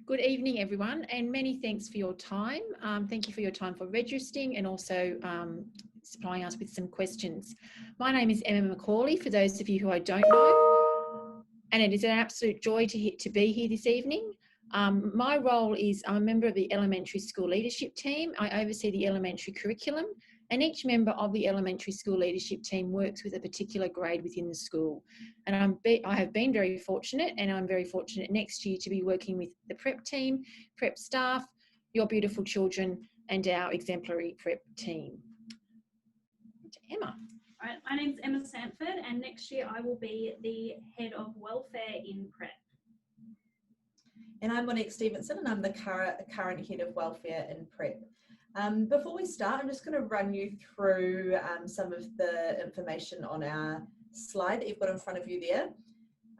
Good evening, everyone, and many thanks for your time. Thank you for your time for registering and also supplying us with some questions. My name is Emma Macaulay, for those of you who I don't know, and it is an absolute joy to be here this evening. My role is I'm a member of the elementary school leadership team. I oversee the elementary curriculum, and each member of the elementary school leadership team works with a particular grade within the school. And I have been very fortunate, and I'm very fortunate next year to be working with the prep team, prep staff, your beautiful children, and our exemplary prep team. Emma. All right, my name's Emma Sanford, and next year I will be the head of welfare in prep. And I'm Monique Stevenson, and I'm the current head of welfare in prep. Before we start, I'm just going to run you through some of the information on our slide that you've got in front of you there.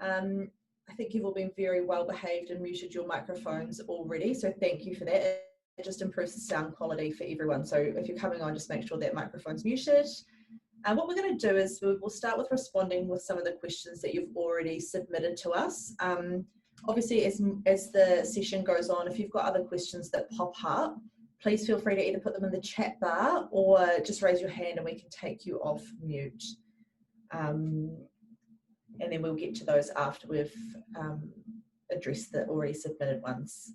I think you've all been very well behaved and muted your microphones already, so thank you for that. It just improves the sound quality for everyone. So if you're coming on, just make sure that microphone's muted. What we're going to do is we'll start with responding with some of the questions that you've already submitted to us. Obviously, as the session goes on, if you've got other questions that pop up, please feel free to either put them in the chat bar or just raise your hand and we can take you off mute. And then we'll get to those after we've addressed the already submitted ones.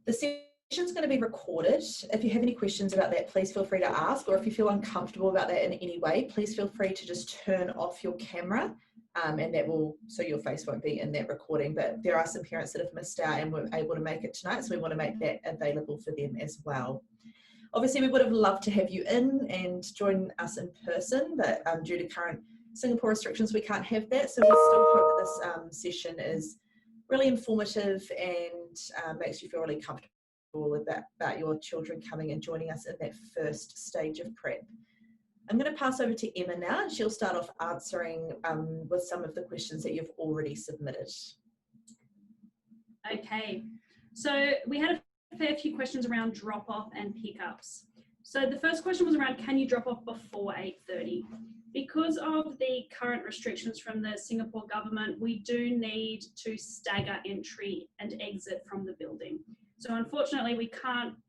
The session's going to be recorded. If you have any questions about that, please feel free to ask, or if you feel uncomfortable about that in any way, please feel free to just turn off your camera. And that will, so your face won't be in that recording, but there are some parents that have missed out and weren't able to make it tonight, so we want to make that available for them as well. Obviously, we would have loved to have you in and join us in person, but due to current Singapore restrictions, we can't have that, so we still hope that this session is really informative and makes you feel really comfortable about your children coming and joining us in that first stage of prep. I'm going to pass over to Emma now, and she'll start off answering with some of the questions that you've already submitted. Okay, so we had a fair few questions around drop-off and pickups. So the first question was around, can you drop off before 8:30? Because of the current restrictions from the Singapore government, we do need to stagger entry and exit from the building. So unfortunately,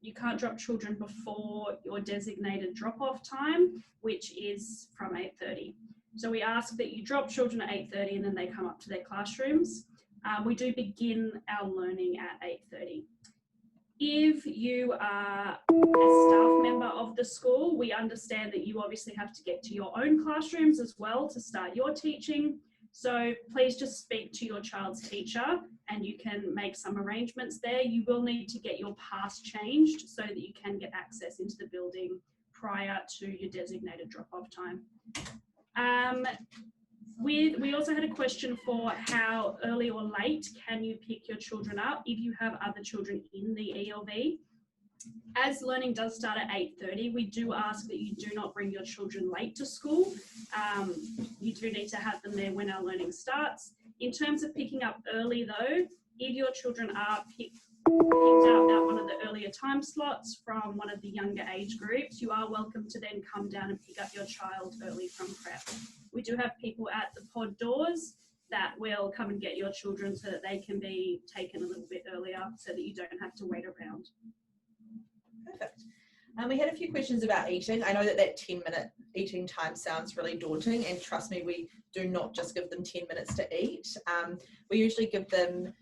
you can't drop children before your designated drop-off time, which is from 8:30. So we ask that you drop children at 8:30 and then they come up to their classrooms. We do begin our learning at 8:30. If you are a staff member of the school, we understand that you obviously have to get to your own classrooms as well to start your teaching. So please just speak to your child's teacher and you can make some arrangements there. You will need to get your pass changed so that you can get access into the building prior to your designated drop-off time. We also had a question for how early or late can you pick your children up if you have other children in the ELV. As learning does start at 8:30, we do ask that you do not bring your children late to school. You do need to have them there when our learning starts. In terms of picking up early though, if your children are picked up at one of the earlier time slots from one of the younger age groups, you are welcome to then come down and pick up your child early from prep. We do have people at the pod doors that will come and get your children so that they can be taken a little bit earlier so that you don't have to wait around. Perfect. We had a few questions about eating. I know that 10-minute eating time sounds really daunting, and trust me, we do not just give them 10 minutes to eat. We usually give them,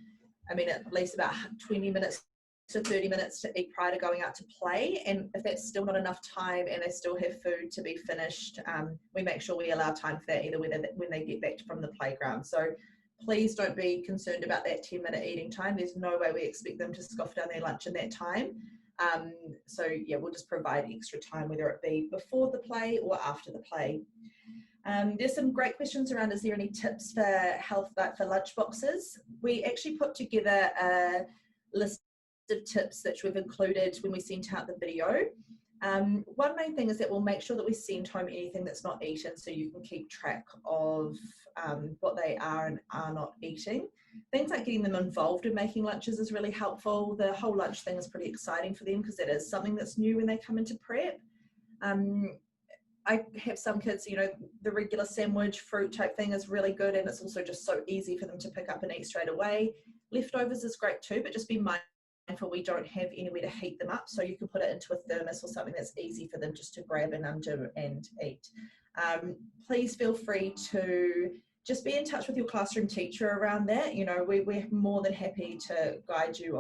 at least about 20 minutes to 30 minutes to eat prior to going out to play, and if that's still not enough time and they still have food to be finished, we make sure we allow time for that either when they get back from the playground. So please don't be concerned about that 10-minute eating time. There's no way we expect them to scoff down their lunch in that time. So yeah, we'll just provide extra time, whether it be before the play or after the play. There's some great questions around, is there any tips for health, for lunch boxes? We actually put together a list of tips that we've included when we sent out the video. One main thing is that we'll make sure that we send home anything that's not eaten, so you can keep track of what they are and are not eating. Things like getting them involved in making lunches is really helpful. The whole lunch thing is pretty exciting for them because it is something that's new when they come into prep. I have some kids, you know, the regular sandwich fruit type thing is really good, and it's also just so easy for them to pick up and eat straight away. Leftovers is great too, but just be mindful we don't have anywhere to heat them up, so you can put it into a thermos or something that's easy for them just to grab and undo and eat. Please feel free to just be in touch with your classroom teacher around that. You know, we're more than happy to guide you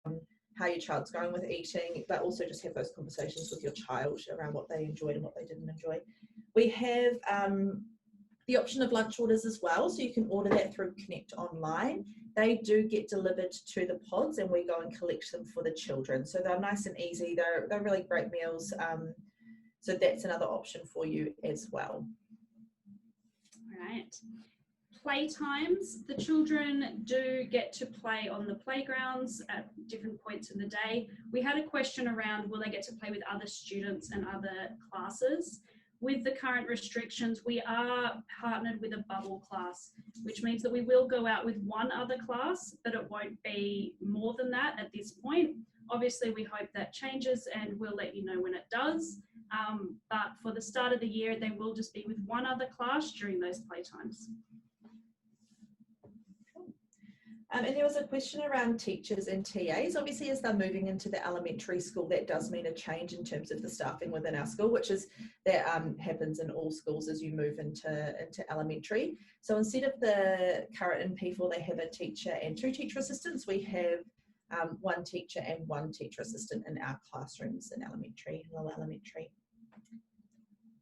on how your child's going with eating, but also just have those conversations with your child around what they enjoyed and what they didn't enjoy. We have the option of lunch orders as well, so you can order that through Connect Online. They do get delivered to the pods, and we go and collect them for the children. So they're nice and easy. They're really great meals. So that's another option for you as well. Right. Play times. The children do get to play on the playgrounds at different points in the day. We had a question around, will they get to play with other students and other classes? With the current restrictions, we are partnered with a bubble class, which means that we will go out with one other class, but it won't be more than that at this point. Obviously, we hope that changes, and we'll let you know when it does. But for the start of the year, they will just be with one other class during those playtimes. And there was a question around teachers and TAs. Obviously, as they're moving into the elementary school, that does mean a change in terms of the staffing within our school, which is that happens in all schools as you move into elementary. So instead of the current in P4, they have a teacher and 2 teacher assistants. We have 1 teacher and 1 teacher assistant in our classrooms in elementary, lower elementary.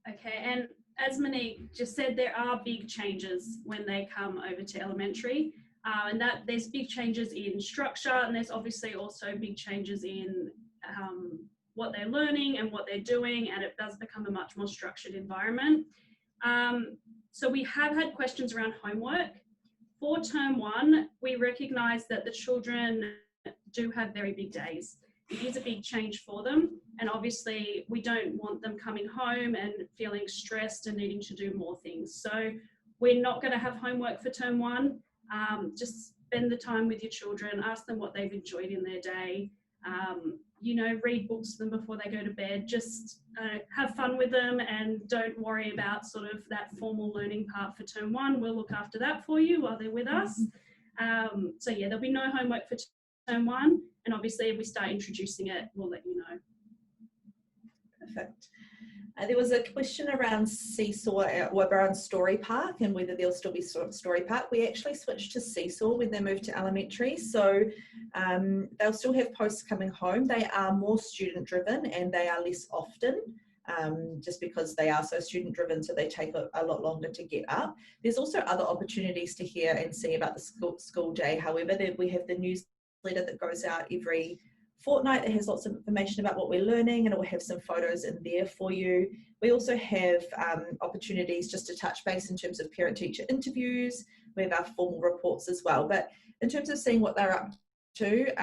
Okay, and as Monique just said, there are big changes when they come over to elementary. And that there's big changes in structure, and there's obviously also big changes in what they're learning and what they're doing, and it does become a much more structured environment. So we have had questions around homework. For term 1, we recognise that the children do have very big days. It is a big change for them, and obviously we don't want them coming home and feeling stressed and needing to do more things. So we're not going to have homework for term 1. Just spend the time with your children, ask them what they've enjoyed in their day, you know, read books to them before they go to bed, just have fun with them, and don't worry about sort of that formal learning part for term 1. We'll look after that for you while they're with us. So yeah, there'll be no homework for term 1, and obviously if we start introducing it, we'll let you know. Perfect. There was a question around Seesaw, around Story Park, and whether there'll still be Story Park. We actually switched to Seesaw when they moved to elementary, so they'll still have posts coming home. They are more student driven, and they are less often, just because they are so student driven, so they take a lot longer to get up. There's also other opportunities to hear and see about the school day. However, we have the newsletter that goes out every fortnight that has lots of information about what we're learning, and it will have some photos in there for you. We also have opportunities just to touch base in terms of parent-teacher interviews. We have our formal reports as well. But in terms of seeing what they're up to,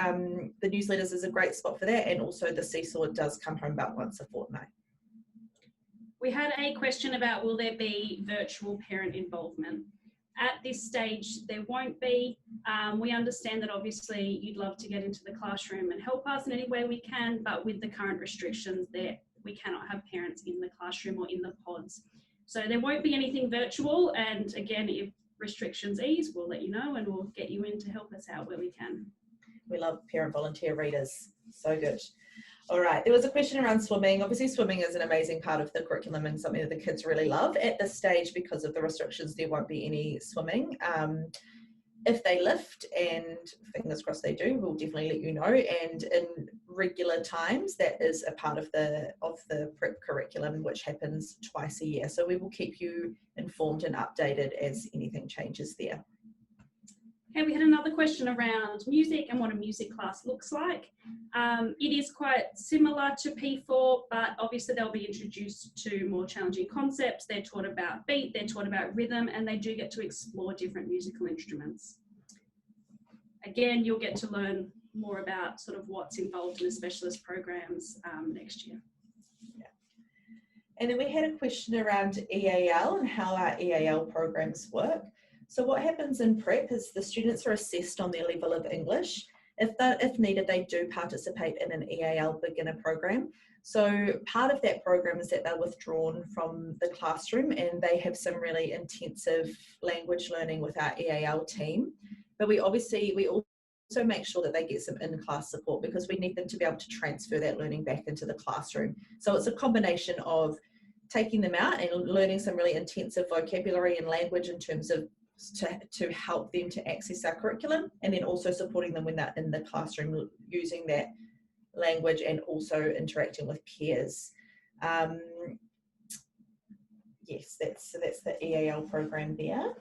the newsletters is a great spot for that, and also the Seesaw does come home about once a fortnight. We had a question about, will there be virtual parent involvement? At this stage, there won't be. We understand that obviously you'd love to get into the classroom and help us in any way we can, but with the current restrictions there, we cannot have parents in the classroom or in the pods. So there won't be anything virtual, and again, if restrictions ease, we'll let you know, and we'll get you in to help us out where we can. We love parent volunteer readers, so good. All right, there was a question around swimming. Obviously, swimming is an amazing part of the curriculum and something that the kids really love. At this stage, because of the restrictions, there won't be any swimming. If they lift, and fingers crossed they do, we'll definitely let you know. And in regular times, that is a part of the prep curriculum, which happens twice a year. So we will keep you informed and updated as anything changes there. Okay, we had another question around music and what a music class looks like. It is quite similar to P4, but obviously they'll be introduced to more challenging concepts. They're taught about beat, they're taught about rhythm, and they do get to explore different musical instruments. Again, you'll get to learn more about sort of what's involved in the specialist programs next year. Yeah. And then we had a question around EAL and how our EAL programs work. So what happens in prep is the students are assessed on their level of English, If needed, they do participate in an EAL beginner program. So part of that program is that they're withdrawn from the classroom and they have some really intensive language learning with our EAL team. But we also make sure that they get some in-class support because we need them to be able to transfer that learning back into the classroom. So it's a combination of taking them out and learning some really intensive vocabulary and language in terms of to help them to access our curriculum, and then also supporting them when they're in the classroom using that language and also interacting with peers. Yes, that's the EAL program there.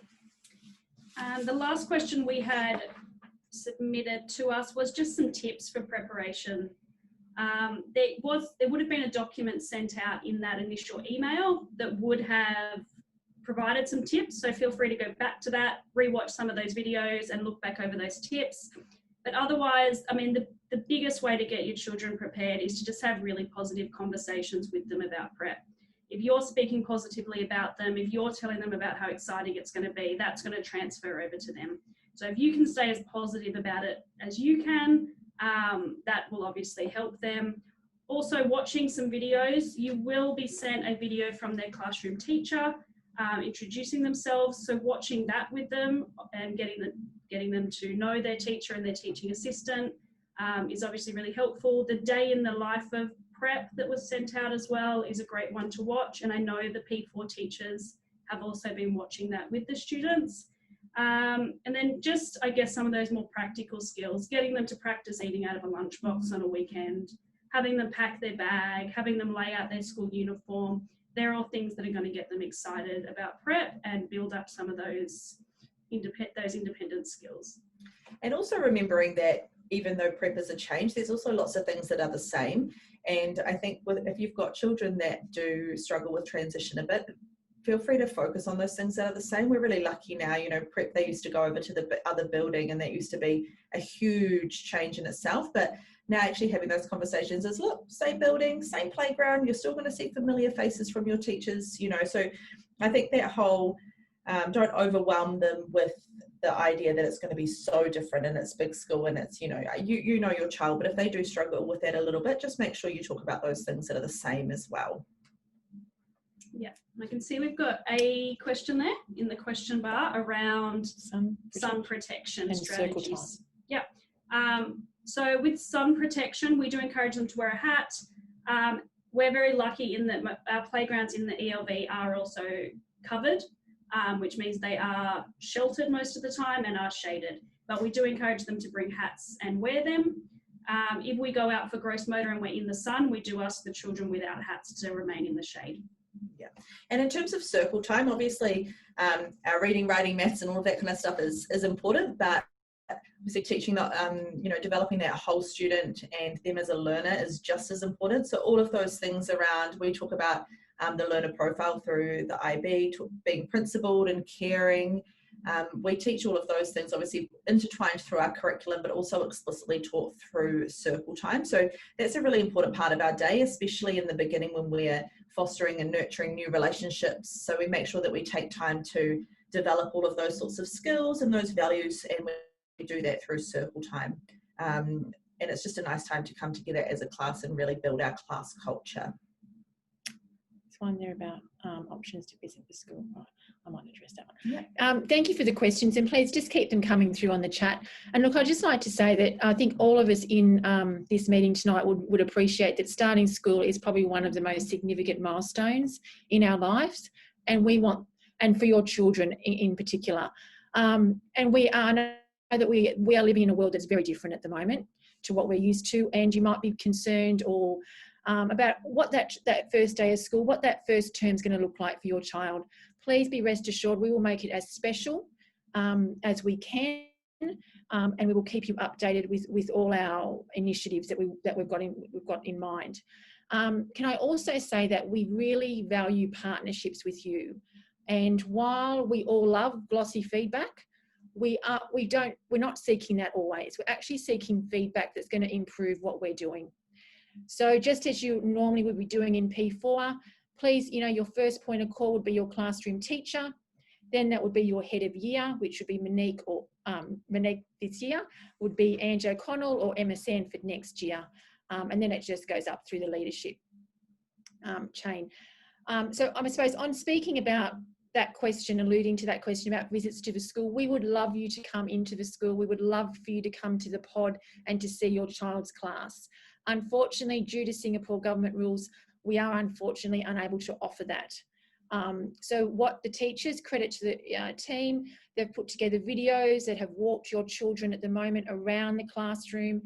The last question we had submitted to us was just some tips for preparation. There would have been a document sent out in that initial email that would have provided some tips, so feel free to go back to that, rewatch some of those videos and look back over those tips. But otherwise, I mean, the biggest way to get your children prepared is to just have really positive conversations with them about prep. If you're speaking positively about them, if you're telling them about how exciting it's going to be, that's going to transfer over to them. So if you can stay as positive about it as you can, that will obviously help them. Also, watching some videos, you will be sent a video from their classroom teacher introducing themselves. So watching that with them and getting them to know their teacher and their teaching assistant is obviously really helpful. The day in the life of prep that was sent out as well is a great one to watch. And I know the P4 teachers have also been watching that with the students. And then just, I guess, some of those more practical skills, getting them to practice eating out of a lunchbox on a weekend, having them pack their bag, having them lay out their school uniform. They're all things that are going to get them excited about prep and build up some of those independent skills. And also remembering that even though prep is a change, there's also lots of things that are the same. And I think if you've got children that do struggle with transition a bit, feel free to focus on those things that are the same. We're really lucky now, you know, prep, they used to go over to the other building and that used to be a huge change in itself. But now actually having those conversations is, look, same building, same playground, you're still going to see familiar faces from your teachers, you know. So I think that whole, don't overwhelm them with the idea that it's going to be so different and it's big school and it's, you know your child, but if they do struggle with that a little bit, just make sure you talk about those things that are the same as well. Yeah, I can see we've got a question there in the question bar around sun protection strategies. Yeah. So with sun protection, we do encourage them to wear a hat. We're very lucky in that our playgrounds in the ELV are also covered, which means they are sheltered most of the time and are shaded. But we do encourage them to bring hats and wear them. If we go out for gross motor and we're in the sun, we do ask the children without hats to remain in the shade. Yeah, and in terms of circle time, obviously our reading, writing, maths and all of that kind of stuff is important, but obviously teaching that, developing that whole student and them as a learner is just as important. So all of those things around, we talk about the learner profile through the IB, being principled and caring. We teach all of those things, obviously intertwined through our curriculum, but also explicitly taught through circle time. So that's a really important part of our day, especially in the beginning when we're fostering and nurturing new relationships. So we make sure that we take time to develop all of those sorts of skills and those values, and we do that through circle time. And it's just a nice time to come together as a class and really build our class culture. One there about options to visit the school. Right, I might address that one. Yeah. Thank you for the questions, and please just keep them coming through on the chat. And look, I'd just like to say that I think all of us in this meeting tonight would appreciate that starting school is probably one of the most significant milestones in our lives, and for your children in particular. And we know that we are living in a world that's very different at the moment to what we're used to, and you might be concerned or about what that first day of school, what that first term is going to look like for your child. Please be rest assured we will make it as special as we can, and we will keep you updated with all our initiatives that we've got in mind. Can I also say that we really value partnerships with you, and while we all love glossy feedback, we're not seeking that always. We're actually seeking feedback that's going to improve what we're doing. So just as you normally would be doing in P4, please, your first point of call would be your classroom teacher. Then that would be your head of year, which would be Monique or Monique this year, would be Ange O'Connell or Emma Sanford next year. And then it just goes up through the leadership chain. So I suppose on speaking about that question, alluding to that question about visits to the school, we would love you to come into the school. We would love for you to come to the pod and to see your child's class. Unfortunately, due to Singapore government rules, we are unfortunately unable to offer that. So what the teachers, credit to the team, they've put together videos that have walked your children at the moment around the classroom.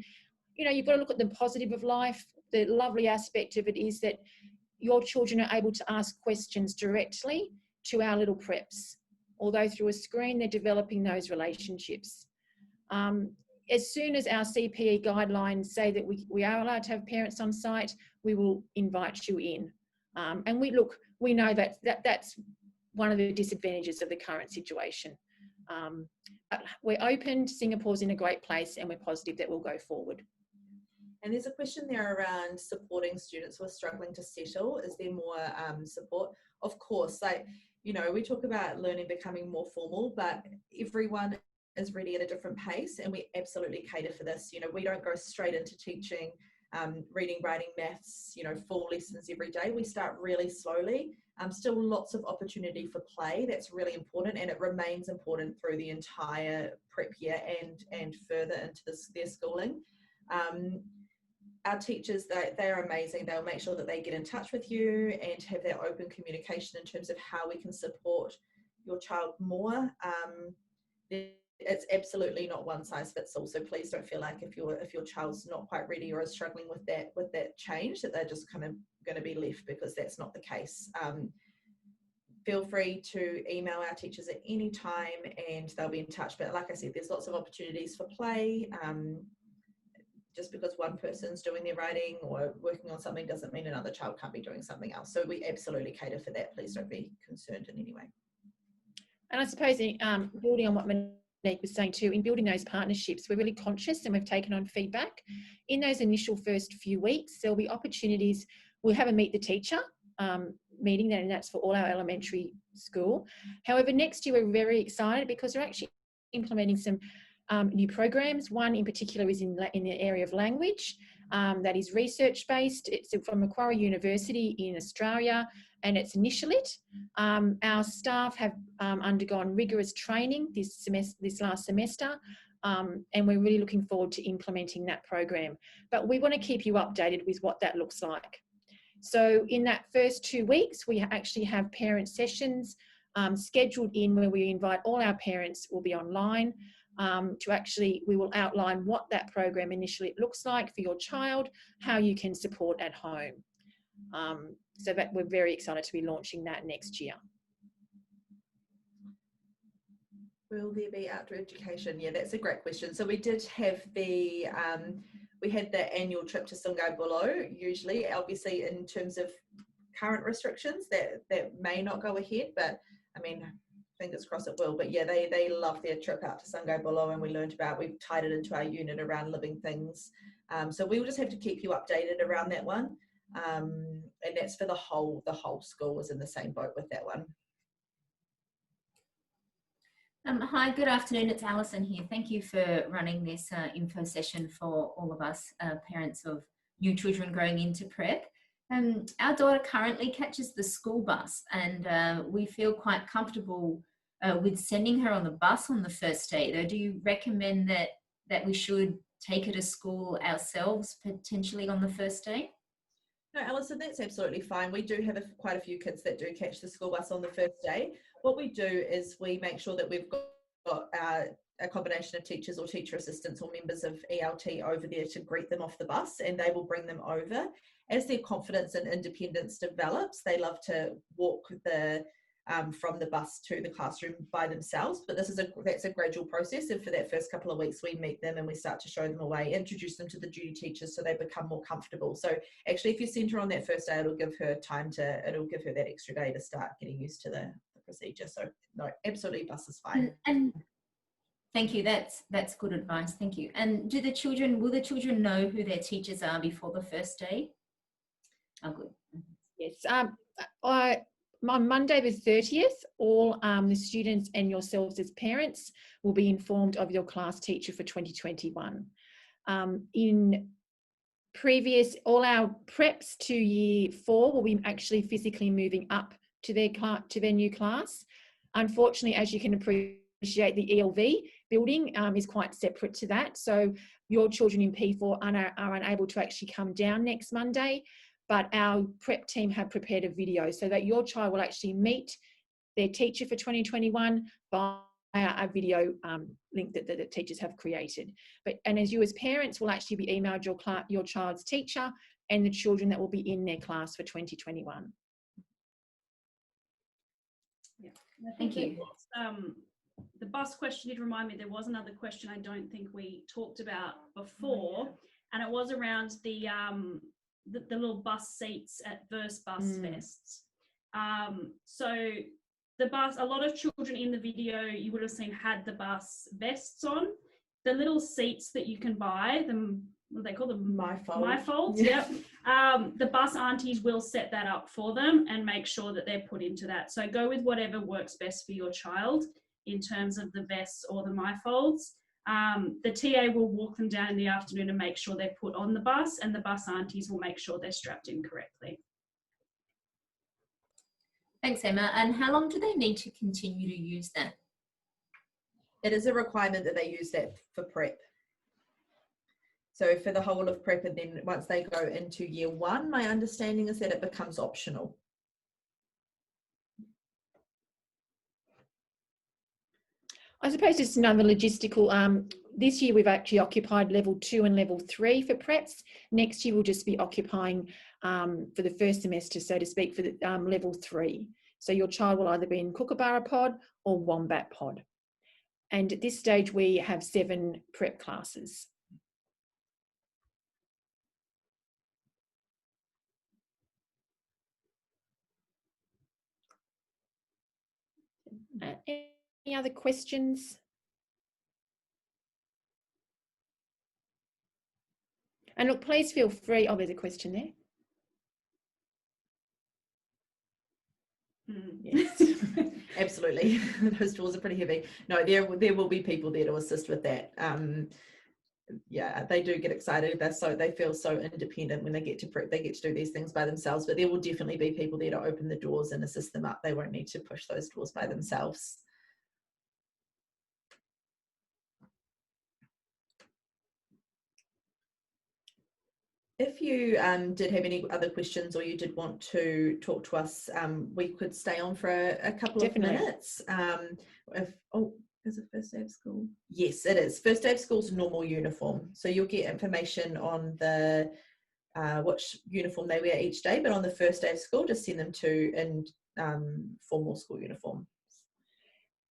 You know, you've got to look at the positive of life. The lovely aspect of it is that your children are able to ask questions directly to our little preps. Although through a screen, they're developing those relationships. As soon as our CPE guidelines say that we are allowed to have parents on site, we will invite you in. And we know that that's one of the disadvantages of the current situation. But we're open, Singapore's in a great place, and we're positive that we'll go forward. And there's a question there around supporting students who are struggling to settle. Is there more support? Of course, like, you know, we talk about learning becoming more formal, but everyone is ready at a different pace, and we absolutely cater for this. You know, we don't go straight into teaching reading, writing, maths, you know, full lessons every day. We start really slowly. Still lots of opportunity for play. That's really important, and it remains important through the entire prep year and further into their schooling. Our teachers, they're amazing. They'll make sure that they get in touch with you and have that open communication in terms of how we can support your child more. It's absolutely not one size fits all. So please don't feel like if your child's not quite ready or is struggling with that change, that they're just kind of going to be left, because that's not the case. Feel free to email our teachers at any time and they'll be in touch. But like I said, there's lots of opportunities for play. Just because one person's doing their writing or working on something doesn't mean another child can't be doing something else. So we absolutely cater for that. Please don't be concerned in any way. And I suppose building on what Monique was saying too, in building those partnerships, we're really conscious and we've taken on feedback. In those initial first few weeks, there'll be opportunities. We'll have a meet the teacher meeting, and that's for all our elementary school. However, next year we're very excited because we're actually implementing some new programs. One in particular is in the area of language that is research based. It's from Macquarie University in Australia, and it's Initialit. Our staff have undergone rigorous training this last semester, and we're really looking forward to implementing that program. But we want to keep you updated with what that looks like. So in that first 2 weeks, we actually have parent sessions scheduled in where we invite all our parents. Will be online. We will outline what that program initially looks like for your child, how you can support at home. So that we're very excited to be launching that next year. Will there be outdoor education? Yeah, that's a great question. So we did have we had the annual trip to Sungai Buloh. Usually, obviously, in terms of current restrictions, that may not go ahead, but I mean, fingers crossed it will. But yeah, they love their trip out to Sungai Buloh, and we've tied it into our unit around living things. So we will just have to keep you updated around that one. And that's for the whole school is in the same boat with that one. Hi, good afternoon. It's Alison here. Thank you for running this info session for all of us parents of new children going into prep. Our daughter currently catches the school bus, and we feel quite comfortable with sending her on the bus on the first day. Though, do you recommend that we should take her to school ourselves potentially on the first day? No, Alison, that's absolutely fine. We do have quite a few kids that do catch the school bus on the first day. What we do is we make sure that we've got a combination of teachers or teacher assistants or members of ELT over there to greet them off the bus, and they will bring them over. As their confidence and independence develops, they love to walk from the bus to the classroom by themselves, but that's a gradual process, and for that first couple of weeks we meet them and we start to show them a way, introduce them to the duty teachers so they become more comfortable. So actually, if you send her on that first day, it'll give her that extra day to start getting used to the procedure. So no, absolutely, bus is fine. And thank you, that's good advice, thank you. And will the children know who their teachers are before the first day? Oh, good. Yes, on Monday the 30th, all the students and yourselves as parents will be informed of your class teacher for 2021. In previous, all our preps to year 4 will be actually physically moving up to their new class. Unfortunately, as you can appreciate, the ELV building is quite separate to that. So your children in P4 are unable to actually come down next Monday, but our prep team have prepared a video so that your child will actually meet their teacher for 2021 via a video link that the teachers have created. And as you as parents will actually be emailed your child's teacher and the children that will be in their class for 2021. Yeah. Thank you. The bus question did remind me there was another question I don't think we talked about before, and it was around the little bus seats at Verse Bus Fests. So the bus, a lot of children in the video you would have seen had the bus vests on. The little seats that you can buy, them, what do they call them? MyFolds. Yep. The bus aunties will set that up for them and make sure that they're put into that. So go with whatever works best for your child in terms of the vests or the MyFolds. The TA will walk them down in the afternoon and make sure they're put on the bus, and the bus aunties will make sure they're strapped in correctly. Thanks, Emma. And how long do they need to continue to use that? It is a requirement that they use that for prep. So for the whole of prep, and then once they go into year 1, my understanding is that it becomes optional. I suppose it's another logistical, this year we've actually occupied level 2 and level 3 for preps. Next year we'll just be occupying for the first semester, so to speak, for the level 3. So your child will either be in Kookaburra pod or Wombat pod. And at this stage we have 7 prep classes. Any other questions? And look, please feel free. Oh, there's a question there. Yes, absolutely. Those doors are pretty heavy. No, there will be people there to assist with that. Yeah, they do get excited. They feel so independent when they get to prep. They get to do these things by themselves. But there will definitely be people there to open the doors and assist them up. They won't need to push those doors by themselves. If you did have any other questions, or you did want to talk to us, we could stay on for a couple of minutes. Is it first day of school? Yes, it is. First day of school's normal uniform. So you'll get information on the which uniform they wear each day, but on the first day of school, just send them to in formal school uniform.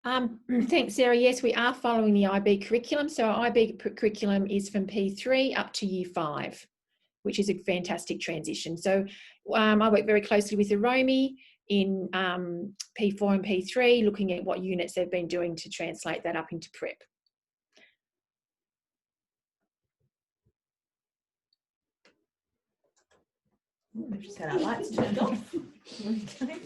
Thanks, Sarah. Yes, we are following the IB curriculum. So our IB curriculum is from P3 up to year 5, which is a fantastic transition. So I work very closely with Aromi in P4 and P3, looking at what units they've been doing to translate that up into prep. We've just had our lights turned off. Okay.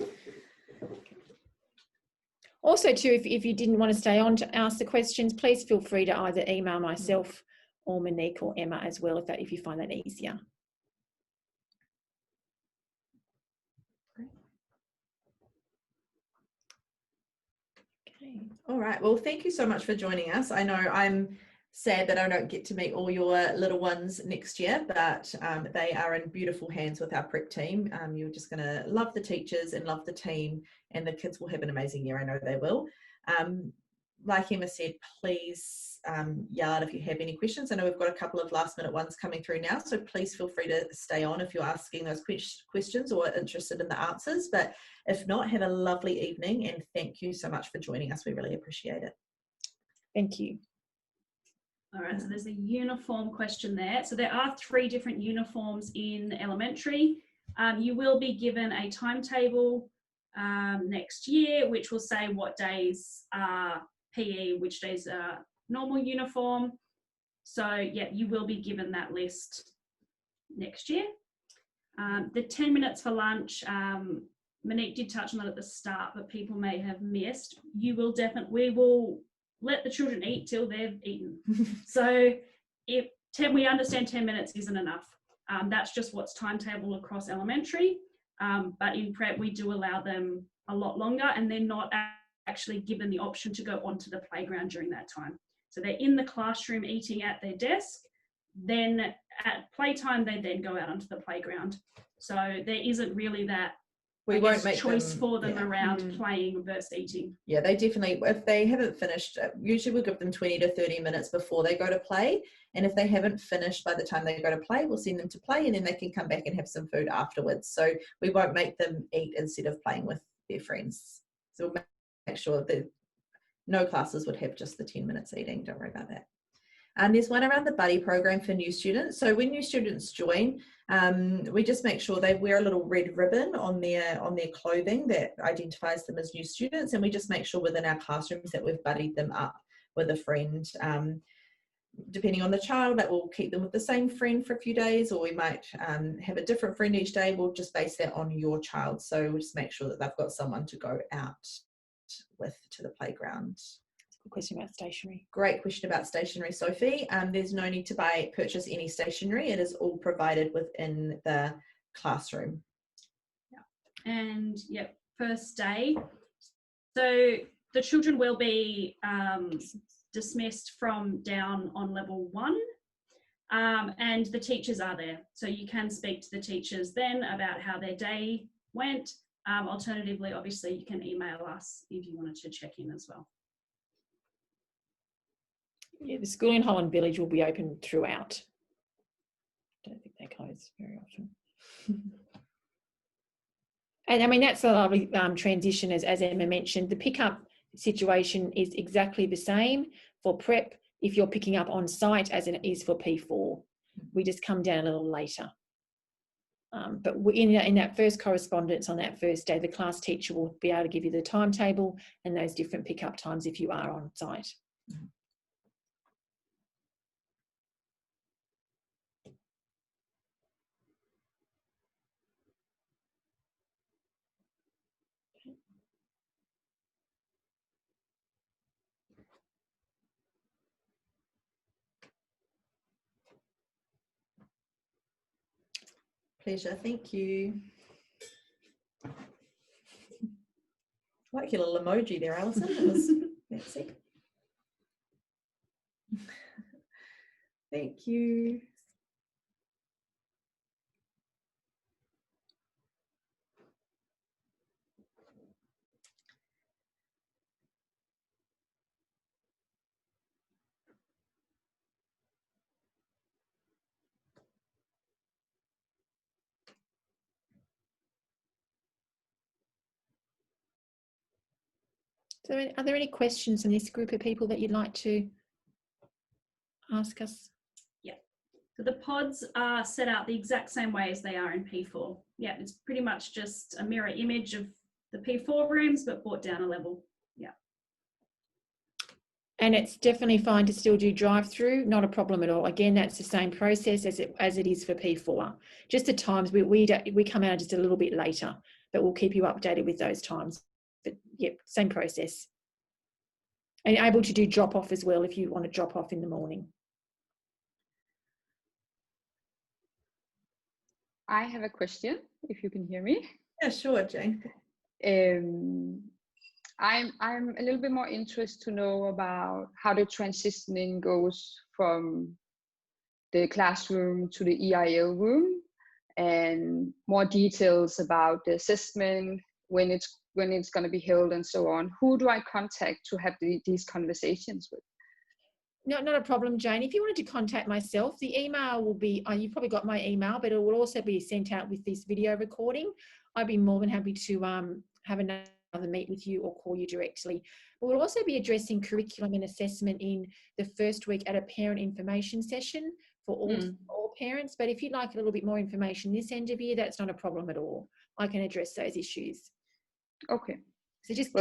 Also too, if you didn't want to stay on to ask the questions, please feel free to either email myself or Monique or Emma as well, if you find that easier. Okay. All right. Well, thank you so much for joining us. I know I'm sad that I don't get to meet all your little ones next year, but they are in beautiful hands with our prep team. You're just going to love the teachers and love the team, and the kids will have an amazing year. I know they will. Like Emma said, please yell out if you have any questions. I know we've got a couple of last minute ones coming through now, so please feel free to stay on if you're asking those questions or interested in the answers. But if not, have a lovely evening, and thank you so much for joining us. We really appreciate it. Thank you. All right, so there's a uniform question there. So there are 3 different uniforms in elementary. You will be given a timetable next year, which will say what days are PE, which days are normal uniform. So yeah, you will be given that list next year. The 10 minutes for lunch, Monique did touch on that at the start, but people may have missed. We will let the children eat till they've eaten. So if we understand 10 minutes isn't enough. That's just what's timetable across elementary. But in prep, we do allow them a lot longer, and they're not actually given the option to go onto the playground during that time. So they're in the classroom eating at their desk. Then at playtime, they then go out onto the playground. So there isn't really that choice for them around playing versus eating. Yeah, they definitely, if they haven't finished, usually we'll give them 20 to 30 minutes before they go to play. And if they haven't finished by the time they go to play, we'll send them to play, and then they can come back and have some food afterwards. So we won't make them eat instead of playing with their friends. So we'll make sure that no classes would have just the 10 minutes eating. Don't worry about that. And there's one around the buddy program for new students. So when new students join, we just make sure they wear a little red ribbon on their clothing that identifies them as new students, and we just make sure within our classrooms that we've buddied them up with a friend. Depending on the child, that will keep them with the same friend for a few days, or we might have a different friend each day. We'll just base that on your child. So we'll just make sure that they've got someone to go out with to the playground. Question about stationery. Great question about stationery, Sophie. There's no need to purchase any stationery. It is all provided within the classroom. Yeah. And first day. So the children will be dismissed from down on level 1, and the teachers are there. So you can speak to the teachers then about how their day went. Alternatively, obviously, you can email us if you wanted to check in as well. Yeah, the school in Holland Village will be open throughout. Don't think they close very often. And I mean, that's a lovely transition, as Emma mentioned. The pickup situation is exactly the same for prep if you're picking up on site as it is for P4. We just come down a little later. But in that first correspondence on that first day, the class teacher will be able to give you the timetable and those different pickup times if you are on site. Pleasure, thank you. I like your little emoji there, Alison. That was fancy. Thank you. So are there any questions in this group of people that you'd like to ask us? Yeah. So the pods are set out the exact same way as they are in P4. Yeah, it's pretty much just a mirror image of the P4 rooms, but brought down a level. Yeah. And it's definitely fine to still do drive-through, not a problem at all. Again, that's the same process as it is for P4. Just the times we come out just a little bit later, but we'll keep you updated with those times. But yep, same process. And able to do drop-off as well if you want to drop off in the morning. I have a question, if you can hear me. Yeah, sure, Jane. I'm a little bit more interested to know about how the transitioning goes from the classroom to the EIL room, and more details about the assessment, when it's going to be held, and so on. Who do I contact to have these conversations with? No, not a problem, Jane. If you wanted to contact myself, the email will be, you've probably got my email, but it will also be sent out with this video recording. I'd be more than happy to have another meet with you or call you directly. But we'll also be addressing curriculum and assessment in the first week at a parent information session for all parents. But if you'd like a little bit more information this end of year, that's not a problem at all. I can address those issues. Okay. So just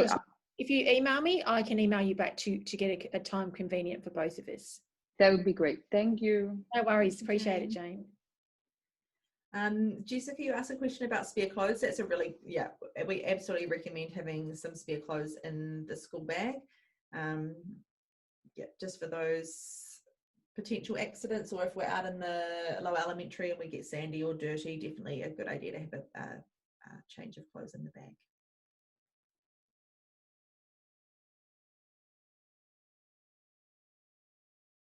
if you email me, I can email you back to get a time convenient for both of us. That would be great. Thank you. No worries. Appreciate it, Jane. Jessica, you asked a question about spare clothes. That's a really, yeah, we absolutely recommend having some spare clothes in the school bag. Yeah, just for those potential accidents, or if we're out in the low elementary and we get sandy or dirty, definitely a good idea to have a change of clothes in the bag.